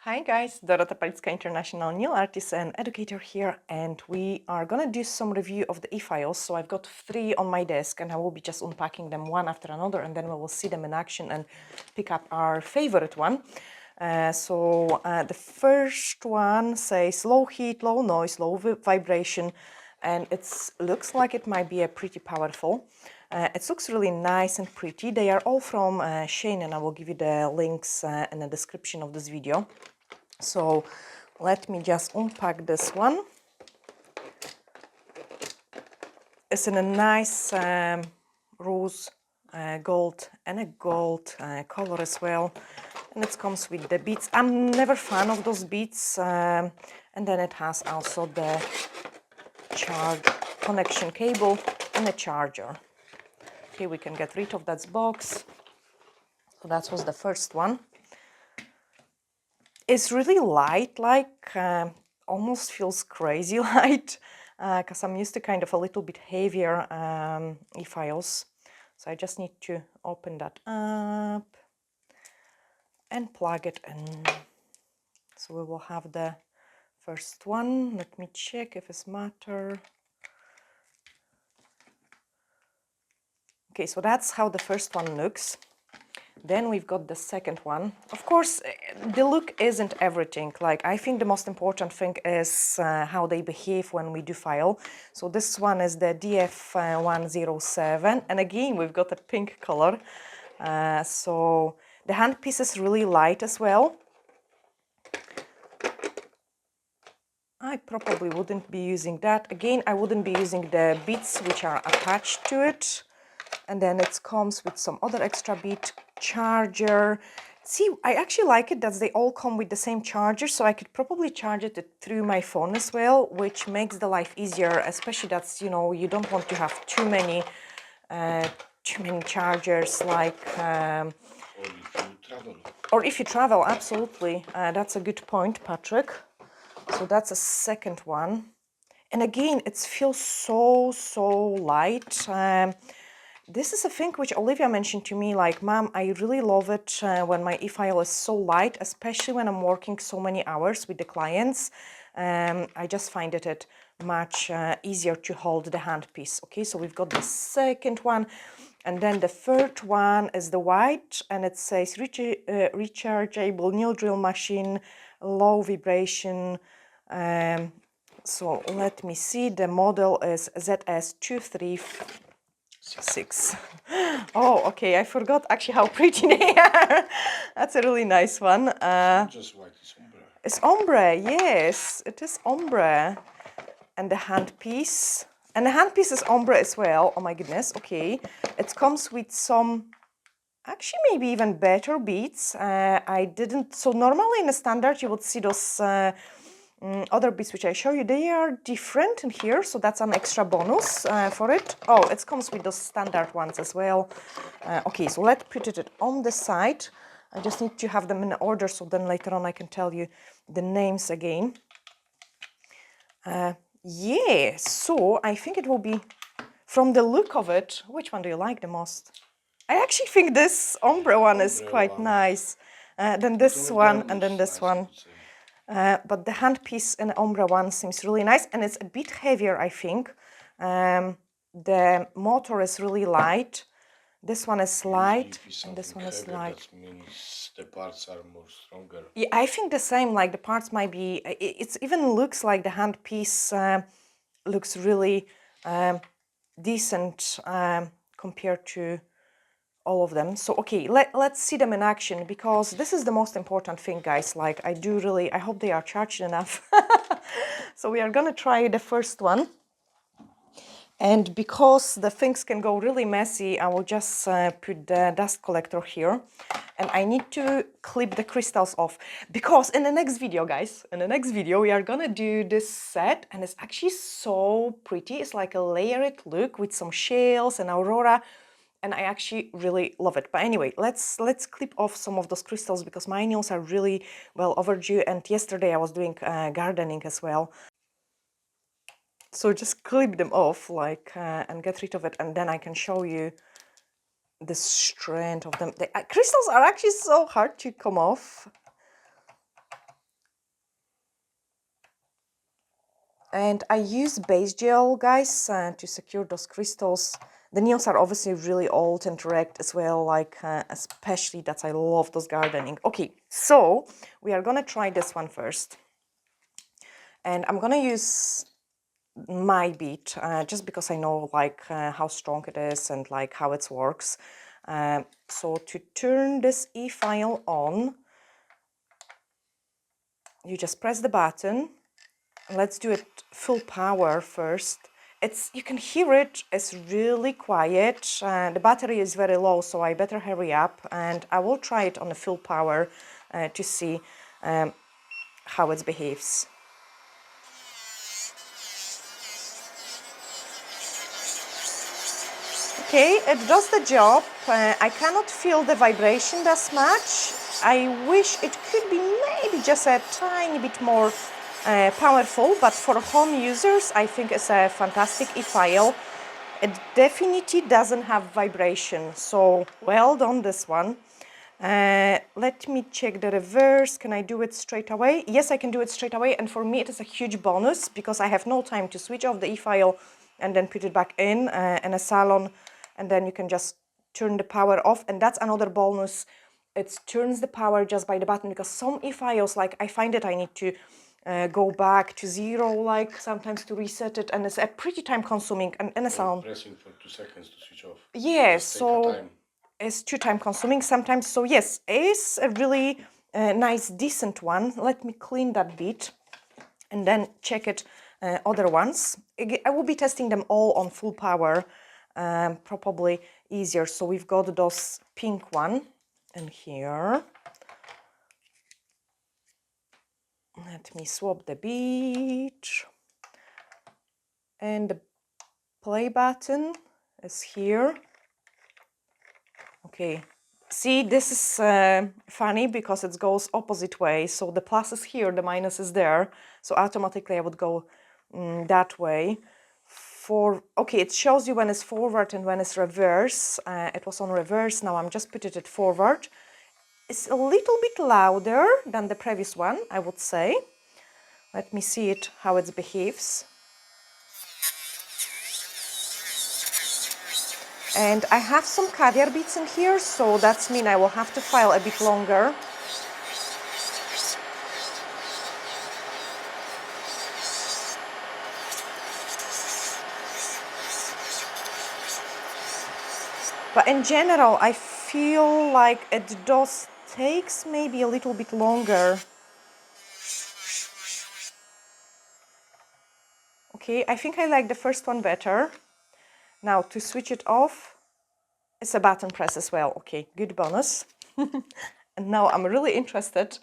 Hi guys, Dorota Palicka, international nail artist and educator here, and we are gonna do some review of the e-files. So I've got 3 on my desk and I will be just unpacking them one after another, and then we will see them in action and pick up our favorite one. The first one says low heat, low noise, low vibration, and it looks like it might be a pretty powerful. It looks really nice and pretty. They are all from Shein, and I will give you the links in the description of this video. So let me just unpack this one. It's in a nice rose gold and a gold color as well, and it comes with the beads. I'm never fan of those beads, and then it has also the charge connection cable and a charger. Okay, we can get rid of that box. So that was the first one. It's really light, like almost feels crazy light, because I'm used to kind of a little bit heavier e-files. So I just need to open that up and plug it in. So we will have the first one. Let me check if it's matter. Okay, so that's how the first one looks. Then we've got the second one. Of course, the look isn't everything. Like, I think the most important thing is how they behave when we do file. So this one is the DF107, and again we've got a pink color. So the handpiece is really light as well. I probably wouldn't be using that. Again, I wouldn't be using the beads which are attached to it. And then it comes with some other extra bead, charger. See, I actually like it that they all come with the same charger, so I could probably charge it through my phone as well, which makes the life easier, especially that's, you know, you don't want to have too many chargers, like or if you travel, absolutely. That's a good point, Patrick. So that's a second one. And again, it feels so light. This is a thing which Olivia mentioned to me, like, Mom, I really love it when my e-file is so light, especially when I'm working so many hours with the clients. I just find it much easier to hold the handpiece. Okay, so we've got the second one. And then the third one is the white, and it says rechargeable nail drill machine, low vibration. So let me see, the model is ZS236. Oh, okay, I forgot actually how pretty they are. That's a really nice one. Just white, it's ombre. It's ombre, yes, it is ombre. And the handpiece. And the handpiece is ombre as well. Oh my goodness, okay. It comes with some, actually maybe even better beads. I didn't, so normally in the standard you would see those other beads which I show you. They are different in here, so that's an extra bonus for it. Oh, it comes with those standard ones as well. Okay, so let's put it on the side. I just need to have them in order, so then later on I can tell you the names again. Yeah, so I think it will be, from the look of it, which one do you like the most? I actually think this ombre one is quite nice. Then this one, and then this one. But the handpiece in the ombre one seems really nice, and it's a bit heavier, I think. The motor is really light. This one is light, and this one is light. That means the parts are more stronger. Yeah, I think the same, like the parts might be, it even looks like the handpiece looks really decent compared to all of them. So, okay, let's see them in action, because this is the most important thing, guys. Like, I hope they are charged enough. So we are gonna try the first one. And because the things can go really messy, I will just put the dust collector here. And I need to clip the crystals off, because in the next video, guys, in the next video, we are gonna do this set, and it's actually so pretty. It's like a layered look with some shells and aurora, and I actually really love it. But anyway, let's clip off some of those crystals, because my nails are really well overdue, and yesterday I was doing gardening as well. So just clip them off, like, and get rid of it, and then I can show you the strength of them. The crystals are actually so hard to come off. And I use base gel, guys, to secure those crystals. The nails are obviously really old and wrecked as well, like especially that I love those gardening. Okay, so we are gonna try this one first. And I'm gonna use my bead, just because I know like how strong it is and like how it works. So to turn this efile on, you just press the button. Let's do it full power first. You can hear it, it's really quiet. The battery is very low, so I better hurry up, and I will try it on a full power to see how it behaves. Okay, it does the job. I cannot feel the vibration that much. I wish it could be maybe just a tiny bit more powerful, but for home users, I think it's a fantastic efile. It definitely doesn't have vibration, so well done this one. Let me check the reverse. Can I do it straight away? Yes, I can do it straight away, and for me it is a huge bonus because I have no time to switch off the efile and then put it back in a salon, and then you can just turn the power off, and that's another bonus. It turns the power just by the button, because some efiles, like I find that I need to go back to zero, like sometimes to reset it, and it's a pretty time consuming, and in a salon. Pressing for 2 seconds to switch off. Yes, Just take so time. It's too time consuming sometimes. So yes, it's a really nice, decent one. Let me clean that bit and then check it other ones. I will be testing them all on full power, probably easier. So we've got those pink one in here. Let me swap the bead. And the play button is here. Okay. See, this is funny because it goes opposite way. So the plus is here, the minus is there. So automatically I would go that way. Okay, it shows you when it's forward and when it's reverse. It was on reverse, now I'm just putting it forward. It's a little bit louder than the previous one, I would say. Let me see it, how it behaves. And I have some caviar beads in here, so that's mean I will have to file a bit longer. But in general, I feel like it does takes maybe a little bit longer. Okay, I think I like the first one better. Now to switch it off, it's a button press as well. Okay, good bonus. And now I'm really interested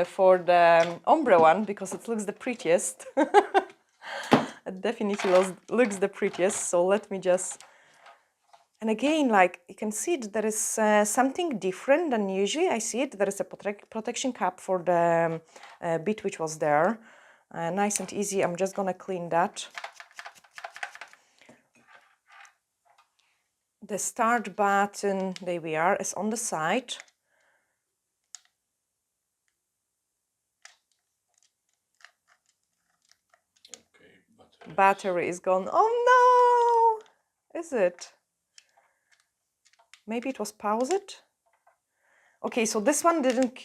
for the ombre one because it looks the prettiest. It definitely looks the prettiest. So let me just... And again, like you can see that there is something different than usually I see it. There is a protection cap for the bit which was there. Nice and easy. I'm just gonna clean that. The start button, there we are, is on the side. Okay, Battery is gone. Oh no! Is it? Maybe it was paused. Okay, so this one didn't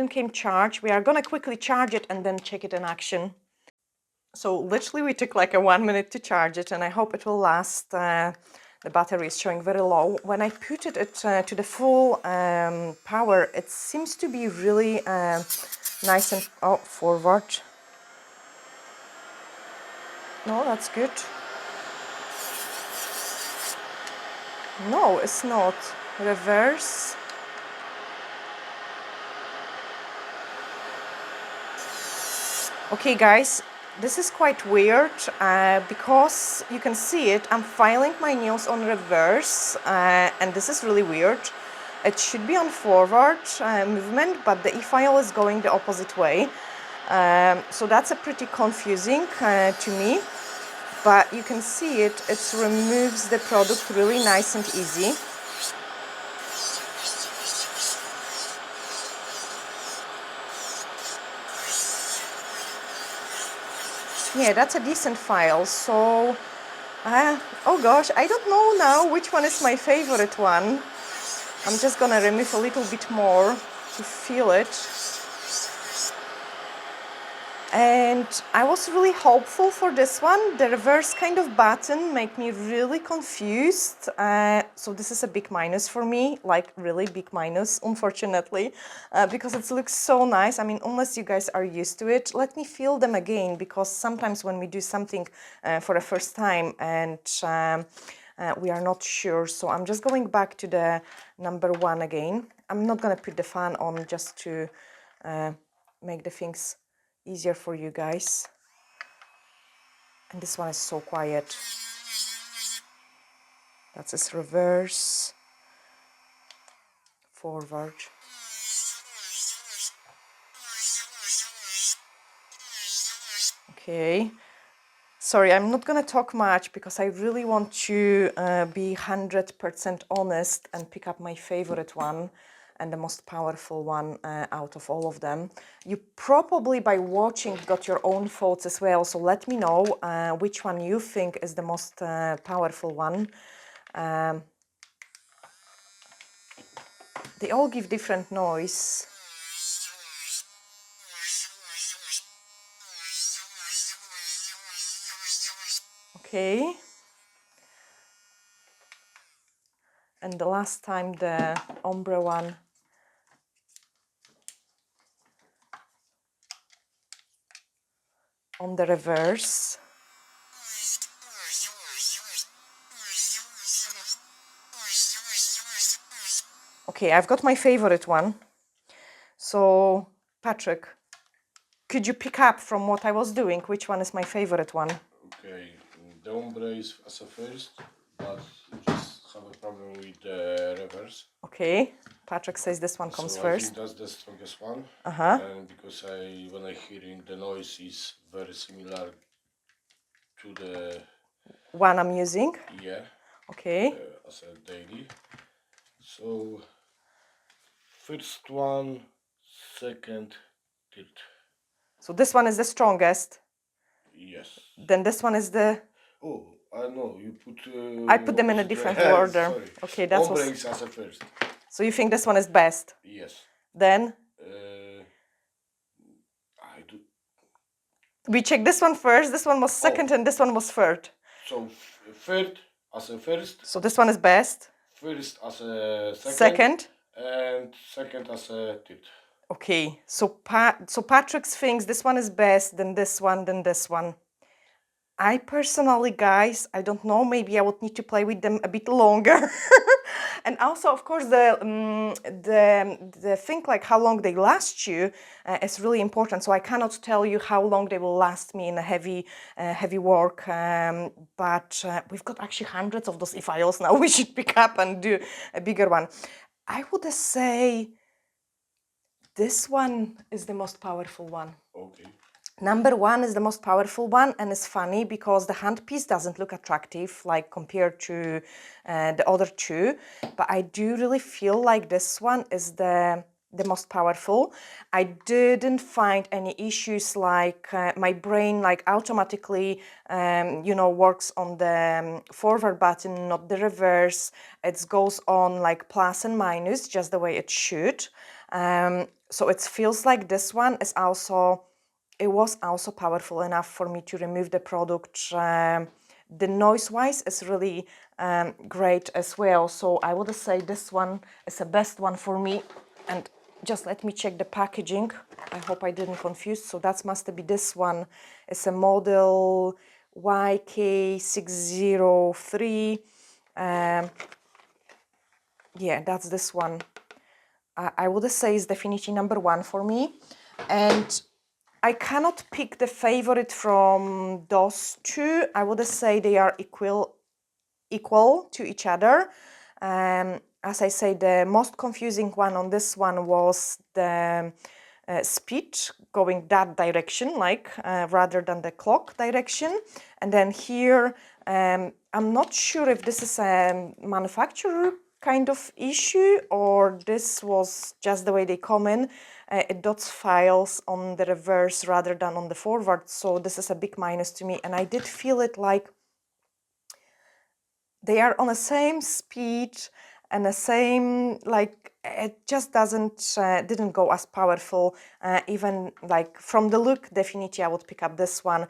came charged. We are gonna quickly charge it and then check it in action. So literally we took like a 1 minute to charge it, and I hope it will last. The battery is showing very low. When I put it to the full power, it seems to be really nice and forward. No, that's good. No, it's not. Reverse. Okay, guys, this is quite weird because you can see it. I'm filing my nails on reverse, and this is really weird. It should be on forward movement, but the e-file is going the opposite way. So that's a pretty confusing to me. But you can see it removes the product really nice and easy. Yeah, that's a decent file. So, oh gosh, I don't know now which one is my favorite one. I'm just gonna remove a little bit more to feel it. And I was really hopeful for this one. The reverse kind of button made me really confused. So this is a big minus for me, like really big minus, unfortunately, because it looks so nice. I mean, unless you guys are used to it, let me feel them again, because sometimes when we do something for the first time and we are not sure. So I'm just going back to the number 1 again. I'm not gonna put the fan on just to make the things easier for you guys. And this one is so quiet. That's its reverse, forward. Okay. Sorry, I'm not gonna talk much because I really want to be 100% honest and pick up my favorite one and the most powerful one out of all of them. You probably, by watching, got your own thoughts as well, so let me know which one you think is the most powerful one. They all give different noise. Okay. And the last time the ombre one. On the reverse. Okay, I've got my favorite one. So, Patrick, could you pick up from what I was doing? Which one is my favorite one? Okay, the ombre is as a first, but just have a problem with the reverse. Okay, Patrick says this one comes So I first. think that's the strongest one. Uh-huh. And because when I hearing the noise is very similar to the One I'm using. Okay. as a daily. So first one, second, third. So this one is the strongest. Yes. Then this one is the... Oh, I know, you put... I put them in a different order. Sorry. Okay, that's ombre what... is as a first. So you think this one is best? Yes. Then? I do. We check this one first, this one was second, and this one was third. So third as a first. So this one is best. First as a Second. And second as a third. Okay, so Patrick thinks this one is best, then this one, then this one. I personally, guys, I don't know, maybe I would need to play with them a bit longer. And also, of course, the thing like how long they last you is really important. So I cannot tell you how long they will last me in a heavy work. But we've got actually hundreds of those efiles now. We should pick up and do a bigger one. I would say this one is the most powerful one. Okay. Number 1 is the most powerful one, and it's funny because the handpiece doesn't look attractive like compared to the other two, but I do really feel like this one is the most powerful. I didn't find any issues like my brain like automatically works on the forward button, not the reverse. It goes on like plus and minus just the way it should. So it feels like this one is also... It was also powerful enough for me to remove the product. The noise-wise is really great as well. So I would say this one is the best one for me. And just let me check the packaging. I hope I didn't confuse. So that must be this one. It's a model YK603. Yeah, that's this one. I would say is definitely number 1 for me. And I cannot pick the favorite from those two. I would say they are equal to each other. As I say, the most confusing one on this one was the speed going that direction, like rather than the clock direction. And then here, I'm not sure if this is a manufacturer kind of issue, or this was just the way they come in. It dots files on the reverse rather than on the forward, so this is a big minus to me. And I did feel it like they are on the same speed and the same, like, it just didn't go as powerful. Even like from the look, definitely I would pick up this one,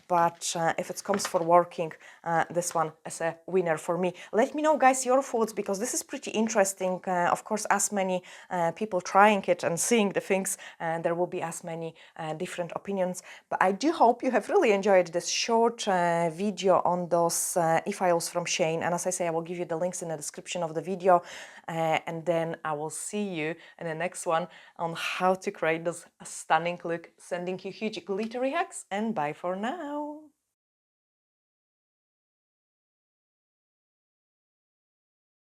but if it comes for working, this one is a winner for me. Let me know, guys, your thoughts, because this is pretty interesting. Of course, as many people trying it and seeing the things, there will be as many different opinions. But I do hope you have really enjoyed this short video on those e-files from Shein. And as I say, I will give you the links in the description of the video, and then I will see you in the next one on how to create this stunning look. Sending you huge glittery hugs, and bye for now.